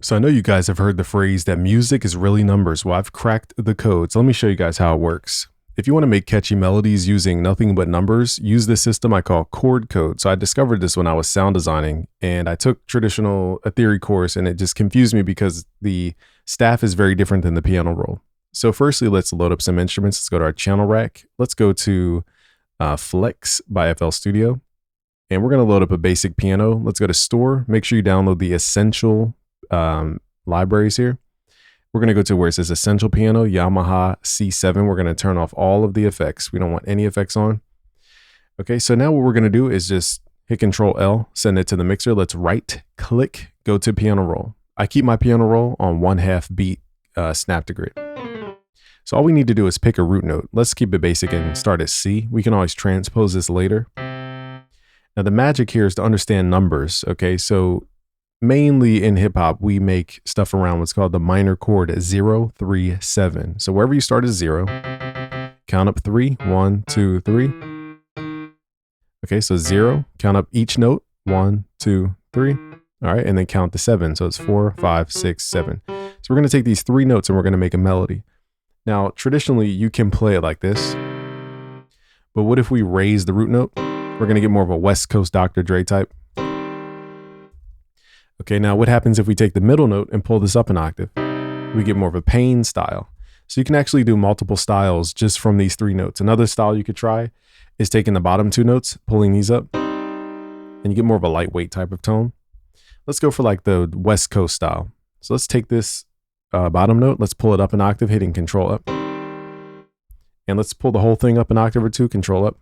So I know you guys have heard the phrase that music is really numbers. Well, I've cracked the code. So let me show you guys how it works. If you want to make catchy melodies using nothing but numbers, use this system I call chord code. So I discovered this when I was sound designing, and I took a theory course, and it just confused me because the staff is very different than the piano roll. So firstly, let's load up some instruments. Let's go to our channel rack. Let's go to Flex by FL Studio, and we're going to load up a basic piano. Let's go to store. Make sure you download the essential libraries here. We're going to go to where it says Essential Piano, Yamaha C7. We're going to turn off all of the effects. We don't want any effects on. Okay, so now what we're going to do is just hit Control L, send it to the mixer. Let's right click, go to piano roll. I keep my piano roll on 1/2 beat snap to grid. So all we need to do is pick a root note. Let's keep it basic and start at C. We can always transpose this later. Now the magic here is to understand numbers. Okay, so mainly in hip hop, we make stuff around what's called the minor chord 0, 3, 7. So wherever you start is 0, count up 3, 1, 2, 3. Okay, so 0, count up each note, 1, 2, 3. All right, and then count to 7. So it's 4, 5, 6, 7. So we're going to take these 3 notes and we're going to make a melody. Now, traditionally, you can play it like this. But what if we raise the root note? We're going to get more of a West Coast Dr. Dre type. Okay, now what happens if we take the middle note and pull this up an octave? We get more of a Pain style. So you can actually do multiple styles just from these 3 notes. Another style you could try is taking the bottom 2 notes, pulling these up, and you get more of a lightweight type of tone. Let's go for like the West Coast style. So let's take this bottom note, let's pull it up an octave, hitting Control up. And let's pull the whole thing up an octave or 2, Control up.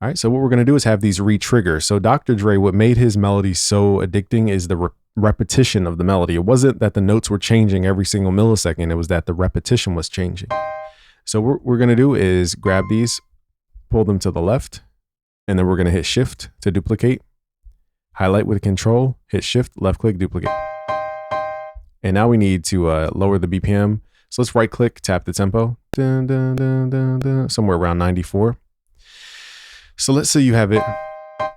All right, so what we're going to do is have these re-trigger. So Dr. Dre, what made his melody so addicting is the repetition of the melody. It wasn't that the notes were changing every single millisecond. It was that the repetition was changing. So what we're going to do is grab these, pull them to the left, and then we're going to hit Shift to duplicate, highlight with Control, hit Shift, left click, duplicate. And now we need to lower the BPM. So let's right click, tap the tempo, dun, dun, dun, dun, dun, somewhere around 94. So let's say you have it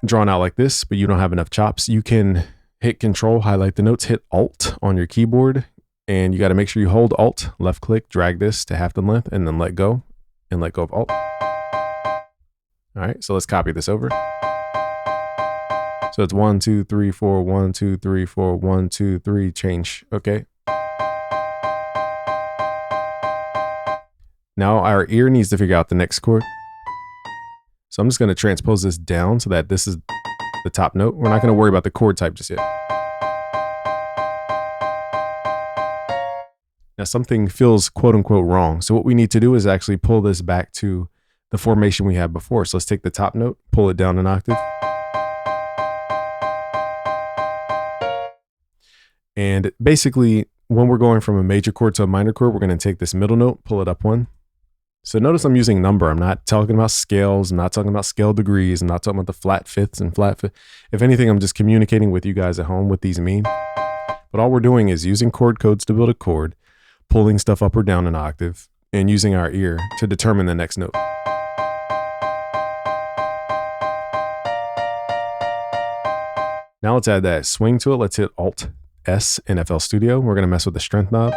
drawn out like this, but you don't have enough chops. You can hit Control, highlight the notes, hit Alt on your keyboard, and you got to make sure you hold Alt, left click, drag this to half the length, and then let go, and let go of Alt. All right, so let's copy this over. So it's 1, 2, 3, 4, 1, 2, 3, 4, 1, 2, 3, change. Okay. Now our ear needs to figure out the next chord. So I'm just going to transpose this down so that this is the top note. We're not going to worry about the chord type just yet. Now something feels quote unquote wrong. So what we need to do is actually pull this back to the formation we had before. So let's take the top note, pull it down an octave. And basically when we're going from a major chord to a minor chord, we're going to take this middle note, pull it up 1. So notice I'm using number. I'm not talking about scales. I'm not talking about scale degrees. I'm not talking about the flat fifths and flat fifths. If anything, I'm just communicating with you guys at home what these mean. But all we're doing is using chord codes to build a chord, pulling stuff up or down an octave, and using our ear to determine the next note. Now let's add that swing to it. Let's hit Alt S in FL Studio. We're going to mess with the strength knob.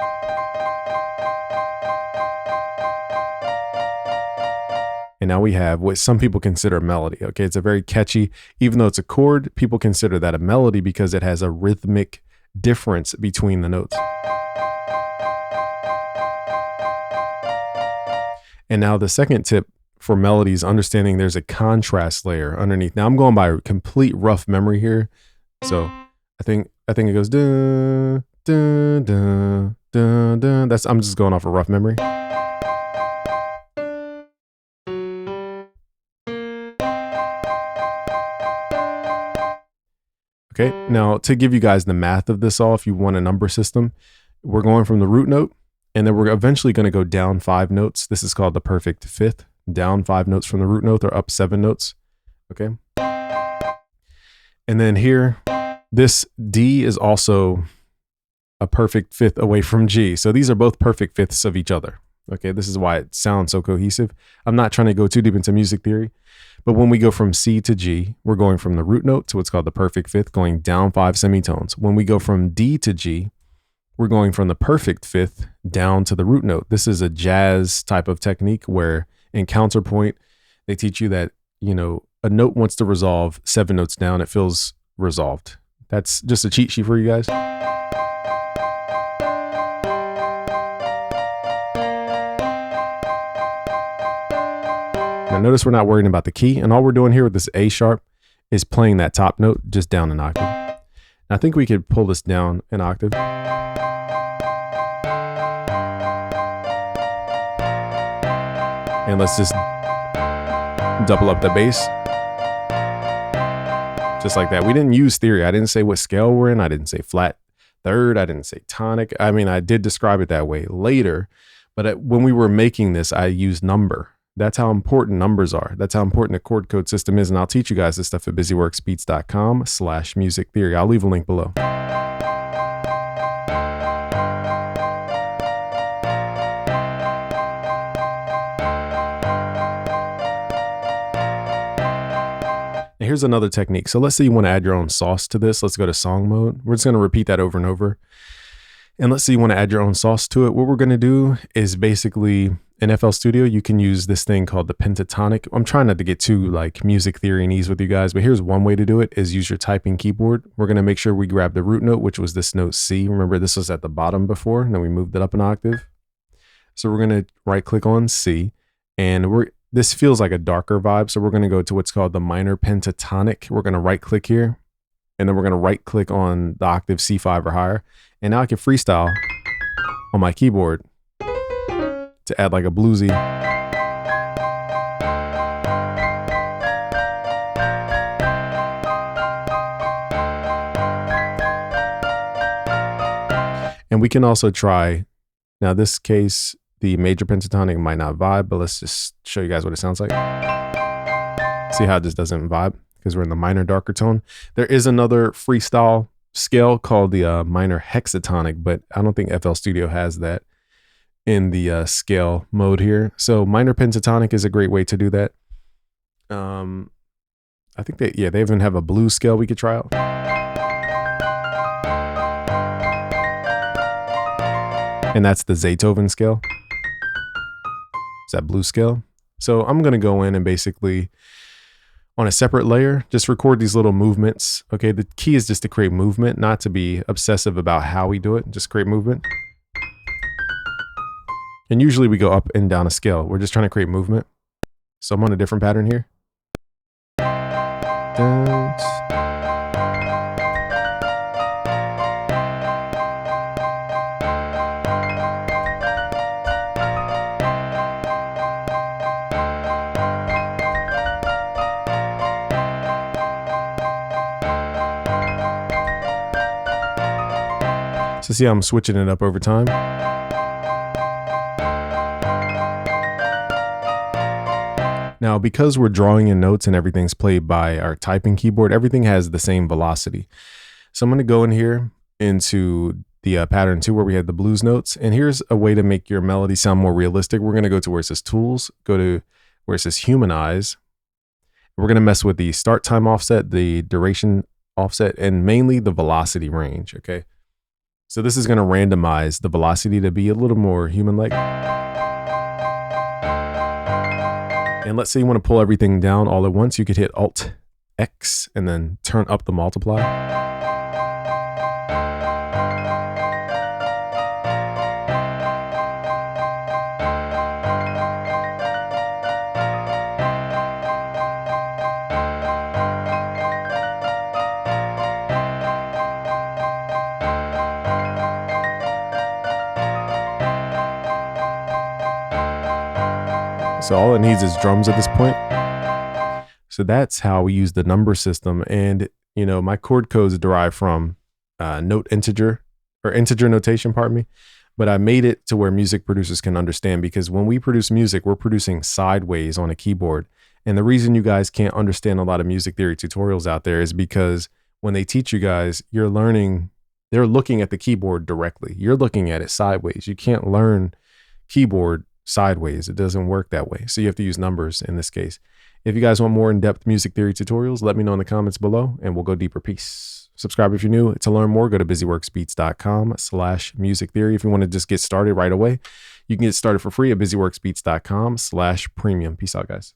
And now we have what some people consider a melody. Okay, it's a very catchy, even though it's a chord, people consider that a melody because it has a rhythmic difference between the notes. And now the second tip for melodies, understanding there's a contrast layer underneath. Now I'm going by complete rough memory here. So I think it goes dun, dun, dun, dun, dun. I'm just going off a rough memory. Okay, now to give you guys the math of this all, if you want a number system, we're going from the root note, and then we're eventually going to go down 5 notes. This is called the perfect fifth. Down 5 notes from the root note, or up 7 notes. Okay. And then here, this D is also a perfect fifth away from G. So these are both perfect fifths of each other. Okay, this is why it sounds so cohesive. I'm not trying to go too deep into music theory, but when we go from C to G, we're going from the root note to what's called the perfect fifth, going down 5 semitones. When we go from D to G, we're going from the perfect fifth down to the root note. This is a jazz type of technique where in counterpoint, they teach you that, you know, a note wants to resolve 7 notes down. It feels resolved. That's just a cheat sheet for you guys. Now notice we're not worrying about the key, and all we're doing here with this A sharp is playing that top note just down an octave. Now, I think we could pull this down an octave. And let's just double up the bass. Just like that. We didn't use theory. I didn't say what scale we're in. I didn't say flat third. I didn't say tonic. I mean, I did describe it that way later, but when we were making this, I used number. That's how important numbers are. That's how important the chord code system is. And I'll teach you guys this stuff at busyworksbeats.com/music theory. I'll leave a link below. Now here's another technique. So let's say you want to add your own sauce to this. Let's go to song mode. We're just going to repeat that over and over. And let's say you want to add your own sauce to it. What we're going to do is basically in FL Studio, you can use this thing called the Pentatonic. I'm trying not to get too like music theory and ease with you guys, but here's one way to do it is use your typing keyboard. We're going to make sure we grab the root note, which was this note C. Remember, this was at the bottom before, and then we moved it up an octave. So we're going to right click on C, and this feels like a darker vibe. So we're going to go to what's called the minor pentatonic. We're going to right click here, and then we're going to right click on the octave C5 or higher. And now I can freestyle on my keyboard to add like a bluesy. And we can also try, now this case, the major pentatonic might not vibe, but let's just show you guys what it sounds like. See how this doesn't vibe because we're in the minor darker tone. There is another freestyle scale called the minor hexatonic, but I don't think FL Studio has that in the scale mode here. So minor pentatonic is a great way to do that. I think they even have a blues scale we could try out. And that's the Beethoven scale. Is that blues scale? So I'm going to go in and basically on a separate layer, just record these little movements. Okay, the key is just to create movement, not to be obsessive about how we do it. Just create movement. And usually we go up and down a scale. We're just trying to create movement. So I'm on a different pattern here. So see how I'm switching it up over time. Now, because we're drawing in notes and everything's played by our typing keyboard, everything has the same velocity. So I'm going to go in here into the pattern 2 where we had the blues notes. And here's a way to make your melody sound more realistic. We're going to go to where it says Tools, go to where it says Humanize. We're going to mess with the start time offset, the duration offset, and mainly the velocity range, okay? So this is going to randomize the velocity to be a little more human-like. And let's say you want to pull everything down all at once. You could hit Alt X and then turn up the multiply. So all it needs is drums at this point. So that's how we use the number system. And, you know, my chord codes derive from integer notation, pardon me. But I made it to where music producers can understand, because when we produce music, we're producing sideways on a keyboard. And the reason you guys can't understand a lot of music theory tutorials out there is because when they teach you guys, they're looking at the keyboard directly. You're looking at it sideways. You can't learn keyboard sideways. It doesn't work that way. So you have to use numbers in this case. If you guys want more in-depth music theory tutorials, let me know in the comments below and we'll go deeper. Peace. Subscribe if you're new. To learn more, go to busyworksbeats.com/music theory. If you want to just get started right away, you can get started for free at busyworksbeats.com/premium. Peace out, guys.